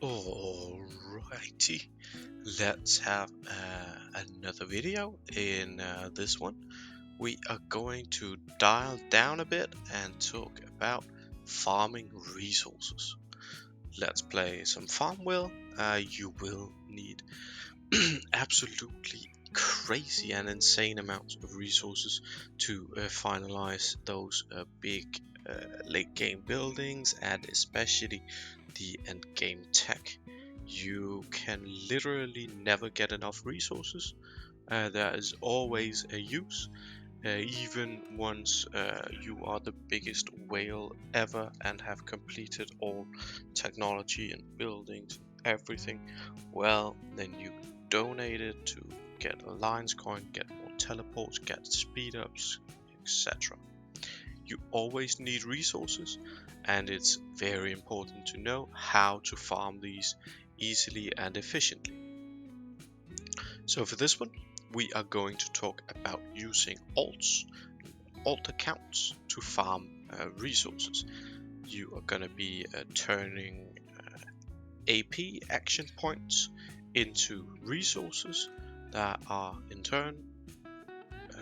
Alrighty, let's have another video. In this one, we are going to dial down a bit and talk about farming resources. Let's play some farm wheel. You will need absolutely crazy and insane amounts of resources to finalize those big late game buildings and especially the end game tech. You can literally never get enough resources. There is always a use, even once you are the biggest whale ever and have completed all technology and buildings, everything. Well, then you donate it to get alliance coin, get more teleports, get speed ups, etc. You always need resources, and it's very important to know how to farm these easily and efficiently. So for this one, we are going to talk about using alt accounts to farm resources. You are going to be turning AP action points into resources that are in turn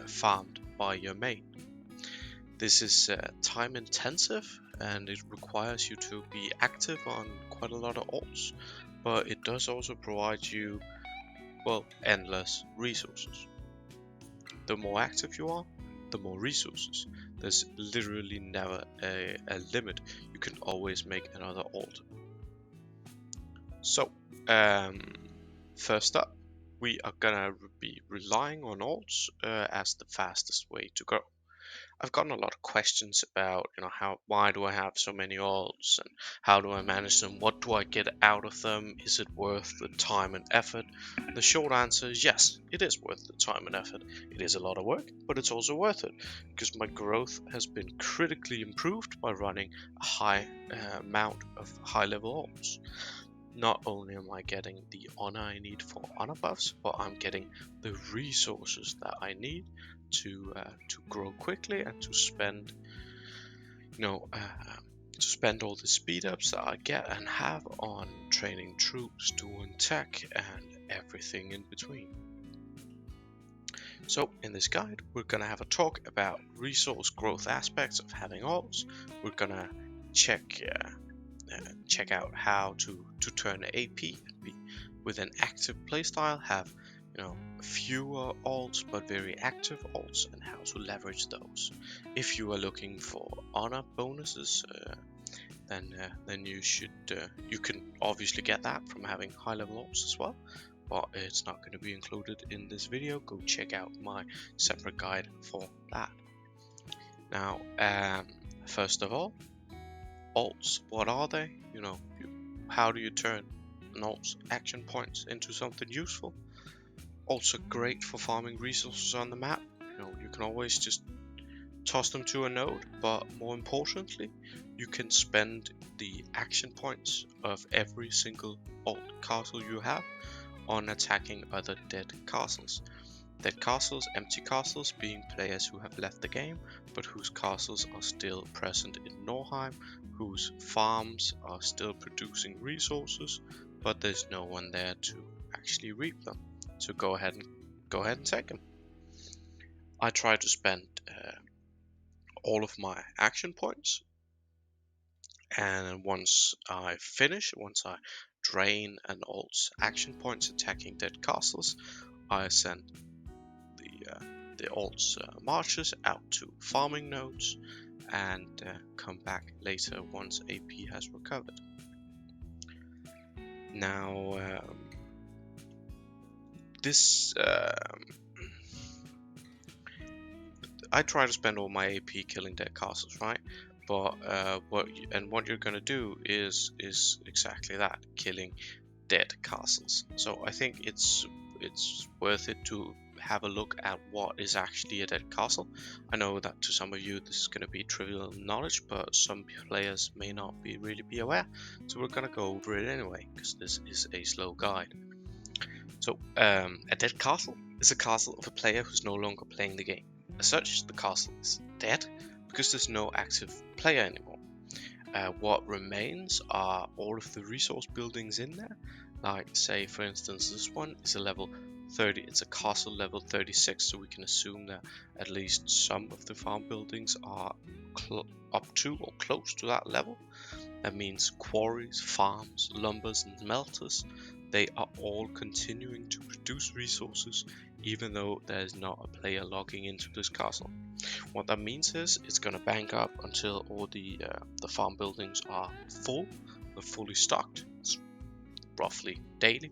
farmed by your main. This is time intensive and it requires you to be active on quite a lot of alts, but it does also provide you, well, endless resources. The more active you are, the more resources. There's literally never a limit. You can always make another alt. So, first up, we are gonna be relying on alts as the fastest way to go. I've gotten a lot of questions about, why do I have so many alts and how do I manage them? What do I get out of them? Is it worth the time and effort? The short answer is yes, it is worth the time and effort. It is a lot of work, but it's also worth it because my growth has been critically improved by running a high amount of high level alts. Not only am I getting the honor I need for honor buffs, but I'm getting the resources that I need to grow quickly and to spend, all the speed ups that I get and have on training troops, doing tech, and everything in between. So in this guide, we're gonna have a talk about resource growth aspects of having alts. We're gonna check out how to turn AP with an active playstyle, have fewer alts but very active alts, and how to leverage those. If you are looking for honor bonuses, then you can obviously get that from having high level alts as well, but it's not going to be included in this video. Go check out my separate guide for that. Now, first of all, alts, what are they? How do you turn an alt's action points into something useful? Alts are great for farming resources on the map. You can always just toss them to a node, but more importantly, you can spend the action points of every single alt castle you have on attacking other dead castles. Dead castles, empty castles, being players who have left the game, but whose castles are still present in Norheim, whose farms are still producing resources, but there's no one there to actually reap them. So go ahead and take them. I try to spend all of my action points, and once I drain an alt's action points attacking dead castles, I send the alt's marches out to farming nodes and come back later once AP has recovered. Now, I try to spend all my AP killing dead castles, right? But what you're gonna do is exactly that, killing dead castles. So I think it's worth it to have a look at what is actually a dead castle. I know that to some of you this is going to be trivial knowledge, but some players may not really be aware, so we're going to go over it anyway because this is a slow guide. So a dead castle is a castle of a player who's no longer playing the game. As such, the castle is dead because there's no active player anymore. What remains are all of the resource buildings in there. Like, say for instance, this one is a level 30, it's a castle level 36, so we can assume that at least some of the farm buildings are up to or close to that level. That means quarries, farms, lumbers and smelters, they are all continuing to produce resources even though there is not a player logging into this castle. What that means is it's going to bank up until all the farm buildings are full, they're fully stocked. It's roughly daily,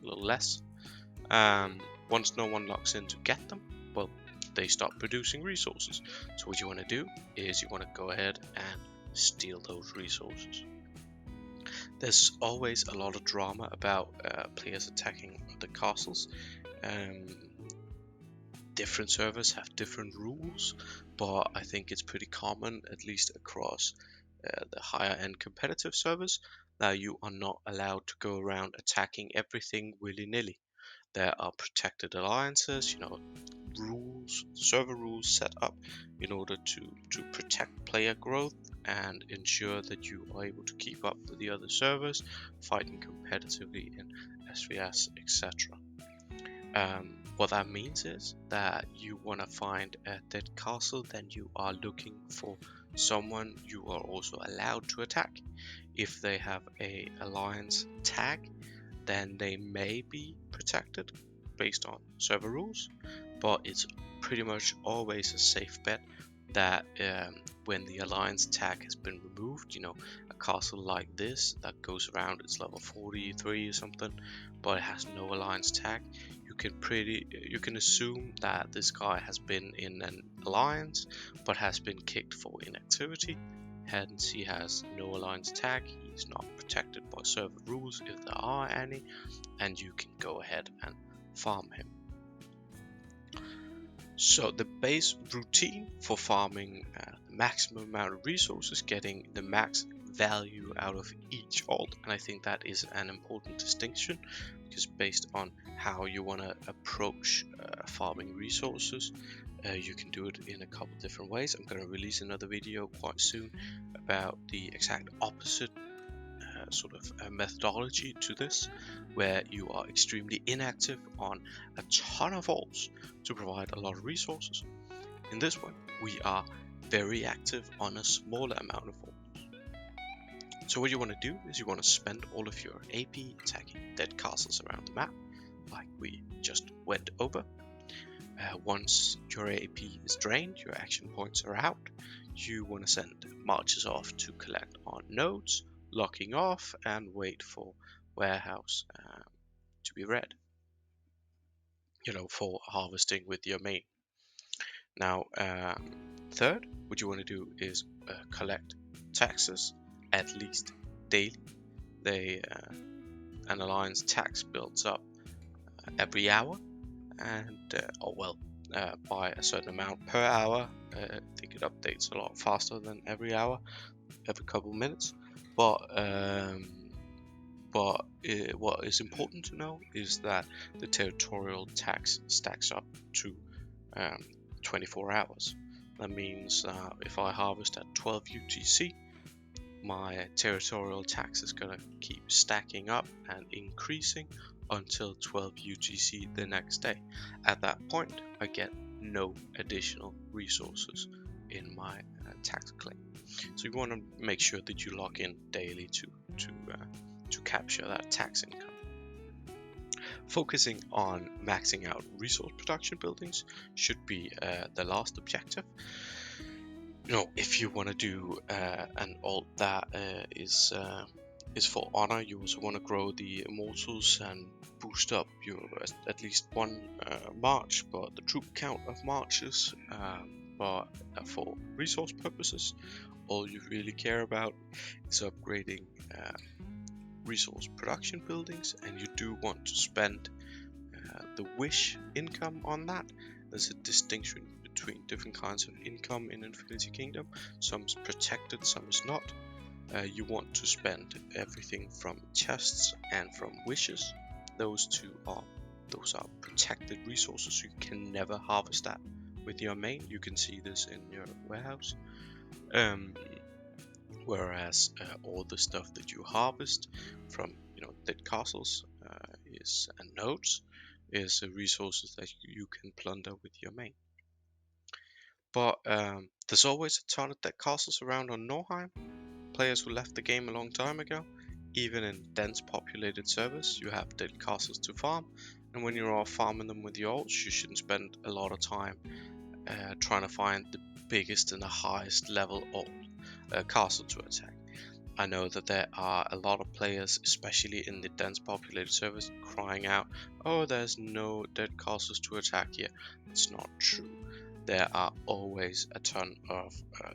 a little less. Once no one logs in to get them, well, they start producing resources. So what you want to do is you want to go ahead and steal those resources. There's always a lot of drama about players attacking the castles. Different servers have different rules, but I think it's pretty common, at least across the higher end competitive servers, that you are not allowed to go around attacking everything willy-nilly. There are protected alliances, rules, server rules set up in order to protect player growth and ensure that you are able to keep up with the other servers, fighting competitively in SVS, etc. What that means is that you want to find a dead castle, then you are looking for someone you are also allowed to attack. If they have a alliance tag, then they may be protected based on server rules, but it's pretty much always a safe bet that when the alliance tag has been removed, a castle like this that goes around, it's level 43 or something, but it has no alliance tag, you can assume that this guy has been in an alliance but has been kicked for inactivity. Hence he has no alliance tag, he's not protected by server rules if there are any, and you can go ahead and farm him. So the base routine for farming the maximum amount of resources, getting the max value out of each alt, and I think that is an important distinction, because based on how you want to approach farming resources, you can do it in a couple different ways. I'm going to release another video quite soon about the exact opposite sort of methodology to this, where you are extremely inactive on a ton of alts to provide a lot of resources. In this one, we are very active on a smaller amount of alts. So what you want to do is you want to spend all of your AP attacking dead castles around the map, like we just went over. Once your AP is drained, your action points are out, you want to send marches off to collect on nodes, locking off, and wait for warehouse to be read, for harvesting with your main. Now, third, what you want to do is collect taxes at least daily. An alliance tax builds up every hour, and by a certain amount per hour. I think it updates a lot faster than every hour, every couple of minutes. But what is important to know is that the territorial tax stacks up to 24 hours. That means if I harvest at 12 UTC, my territorial tax is going to keep stacking up and increasing until 12 UTC the next day. At that point, I get no additional resources in my tax claim. So you want to make sure that you log in daily to capture that tax income. Focusing on maxing out resource production buildings should be the last objective. If you want to do an alt that is for honor, you also want to grow the immortals and boost up your at least one march, but the troop count of marches. But for resource purposes, all you really care about is upgrading resource production buildings, and you do want to spend the wish income on that. There's a distinction between different kinds of income in Infinity Kingdom. Some is protected, some is not. You want to spend everything from chests and from wishes. Those are protected resources, you can never harvest that with your main. You can see this in your warehouse. whereas all the stuff that you harvest from dead castles is and nodes is resources that you can plunder with your main. But there's always a ton of dead castles around on Norheim. Players who left the game a long time ago. Even in dense populated servers, you have dead castles to farm, and when you're all farming them with your ults, you shouldn't spend a lot of time trying to find the biggest and the highest level ult castle to attack. I know that there are a lot of players, especially in the dense populated servers, crying out, "Oh, there's no dead castles to attack here." It's not true. There are always a ton of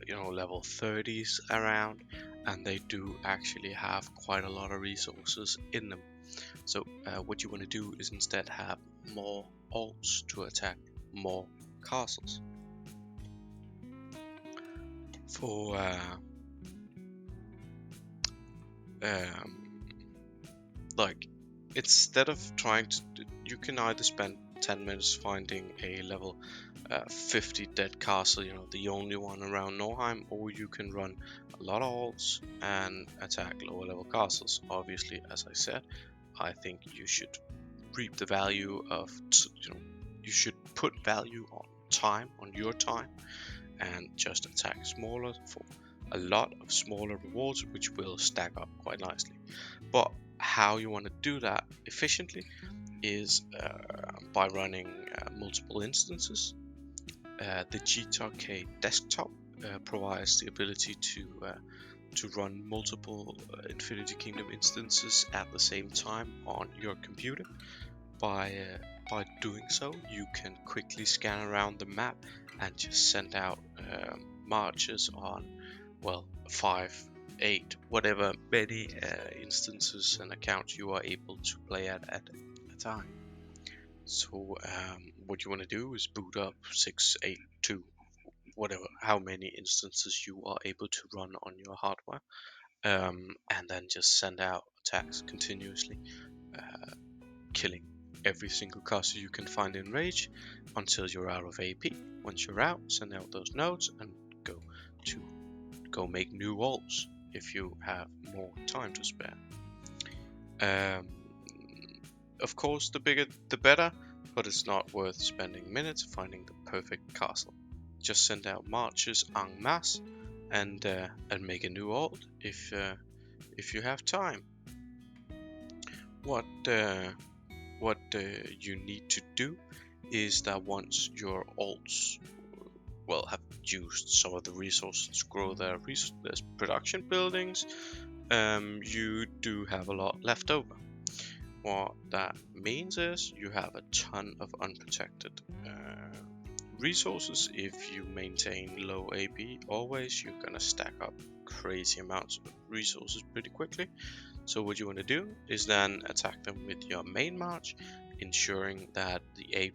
level 30s around, and they do actually have quite a lot of resources in them. So what you want to do is instead have more ults to attack more castles. For like, instead of trying to, you can either spend 10 minutes finding a level 50 dead castle, the only one around Norheim, or you can run a lot of ults and attack lower level castles. Obviously, as I said, I think you should reap the value of, you should put value on time, on your time, and just attack smaller for a lot of smaller rewards, which will stack up quite nicely. But how you want to do that efficiently is by running multiple instances. The GTK desktop provides the ability to run multiple Infinity Kingdom instances at the same time on your computer. By doing so, you can quickly scan around the map and just send out marches on 5, 8, whatever many instances and accounts you are able to play at a time. So what you want to do is boot up 6, 8, 2, whatever, how many instances you are able to run on your hardware, and then just send out attacks continuously, killing every single castle you can find in Rage until you're out of AP. Once you're out, send out those nodes and go make new ults if you have more time to spare. Of course, the bigger the better, but it's not worth spending minutes finding the perfect castle. Just send out marches en masse and make a new ult if you have time. What you need to do is that once your ults have used some of the resources to grow their production buildings, you do have a lot left over. What that means is you have a ton of unprotected resources. If you maintain low AP always, you're gonna stack up crazy amounts of resources pretty quickly. So what you want to do is then attack them with your main march, ensuring that the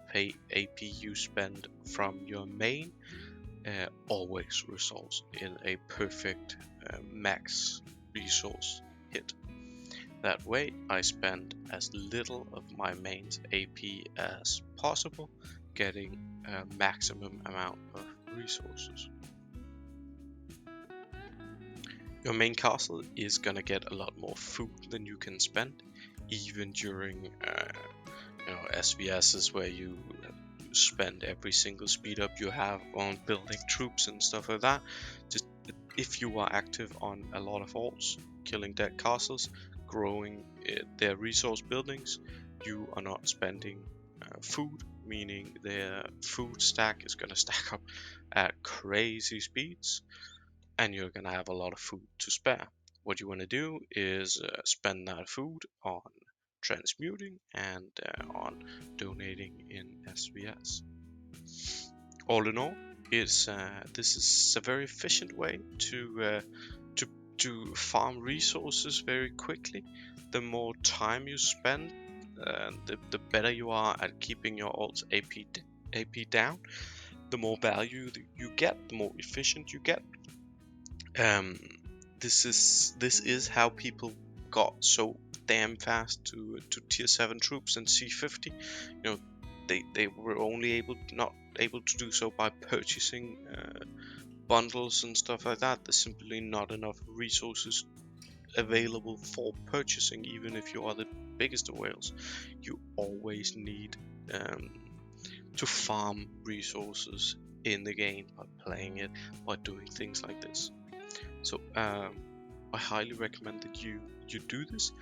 AP you spend from your main always results in a perfect max resource hit. That way I spend as little of my main's AP as possible, getting a maximum amount of resources. Your main castle is gonna get a lot more food than you can spend, even during SVSs where you spend every single speed up you have on building troops and stuff like that. Just if you are active on a lot of ults, killing dead castles, growing their resource buildings, you are not spending food, meaning their food stack is going to stack up at crazy speeds, and you're going to have a lot of food to spare. What you want to do is spend that food on transmuting and on donating in SVS. All in all, this is a very efficient way to farm resources very quickly. The more time you spend, the better you are at keeping your ult's AP down. The more value you get, the more efficient you get. This is how people got so damn fast to tier 7 troops and C50. They were only not able to do so by purchasing bundles and stuff like that, there's simply not enough resources available for purchasing. Even if you are the biggest of whales, you always need to farm resources in the game by playing it, by doing things like this. So I highly recommend that you do this.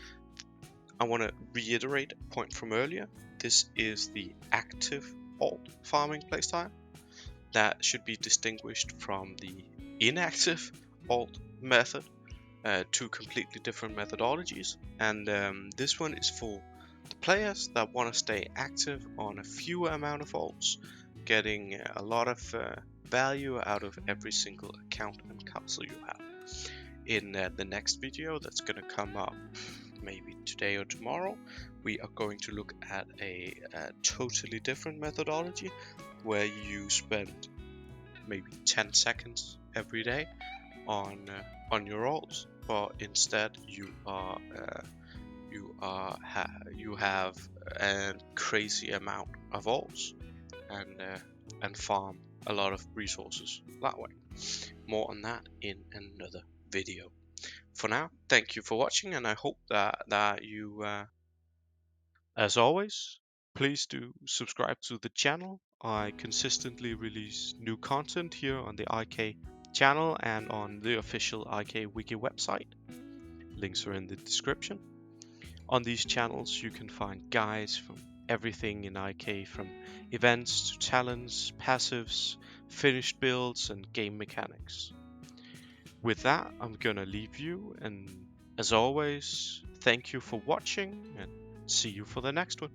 I want to reiterate a point from earlier. This is the active alt farming playstyle that should be distinguished from the inactive alt method. Two completely different methodologies, and this one is for the players that want to stay active on a fewer amount of alts, getting a lot of value out of every single account and castle you have. In the next video that's going to come up maybe today or tomorrow, we are going to look at a totally different methodology where you spend maybe 10 seconds every day on your alts, but instead you have a crazy amount of alts and farm a lot of resources that way. More on that in another video. For now, thank you for watching, and I hope that you, as always, please do subscribe to the channel. I consistently release new content here on the IK channel and on the official IK Wiki website. Links are in the description. On these channels you can find guides from everything in IK, from events to talents, passives, finished builds and game mechanics. With that, I'm gonna leave you, and as always, thank you for watching and see you for the next one.